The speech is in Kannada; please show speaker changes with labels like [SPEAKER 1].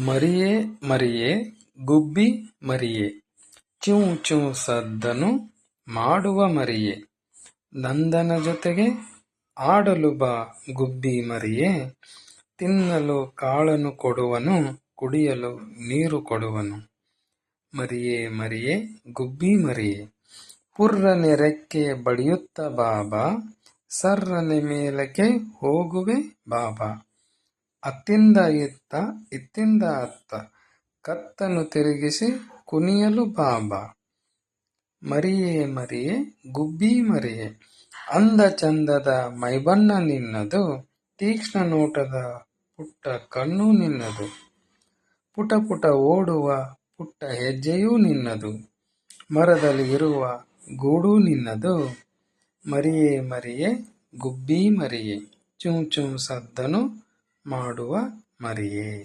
[SPEAKER 1] ಮರಿಯೇ ಮರಿಯೇ ಗುಬ್ಬಿ ಮರಿಯೇ, ಚ್ಯೂ ಚ್ಯೂ ಸದ್ದನು ಮಾಡುವ ಮರಿಯೇ, ನಂದನ ಜೊತೆಗೆ ಆಡಲು ಬಾ ಗುಬ್ಬಿ ಮರಿಯೇ, ತಿನ್ನಲು ಕಾಳನ್ನು ಕೊಡುವನು, ಕುಡಿಯಲು ನೀರು ಕೊಡುವನು. ಮರಿಯೇ ಮರಿಯೇ ಗುಬ್ಬಿ ಮರಿಯೇ, ಪುರ್ರನೆ ರೆಕ್ಕೆ ಬಡಿಯುತ್ತ ಬಾಬಾ, ಸರ್ರನೆ ಮೇಲಕ್ಕೆ ಹೋಗುವೆ ಬಾಬಾ. ಅತ್ತಿಂದ ಇತ್ತ ಇತ್ತಿಂದ ಅತ್ತ, ಕತ್ತನ್ನು ತಿರುಗಿಸಿ ಕುಣಿಯಲು ಬಾಬಾ. ಮರಿಯೇ ಮರಿಯೇ ಗುಬ್ಬಿ ಮರಿಯೇ, ಅಂದ ಚಂದದ ಮೈಬಣ್ಣ ನಿನ್ನದು, ತೀಕ್ಷ್ಣ ನೋಟದ ಪುಟ್ಟ ಕಣ್ಣು ನಿನ್ನದು, ಪುಟ ಪುಟ ಓಡುವ ಪುಟ್ಟ ಹೆಜ್ಜೆಯೂ ನಿನ್ನದು, ಮರದಲ್ಲಿ ಇರುವ ಗೂಡು ನಿನ್ನದು. ಮರಿಯೇ ಮರಿಯೇ ಗುಬ್ಬಿ ಮರಿಯೇ, ಚ್ಯೂ ಚ್ಯೂ ಸದ್ದನು ಮಾಡುವ ಮರಿಯೇ.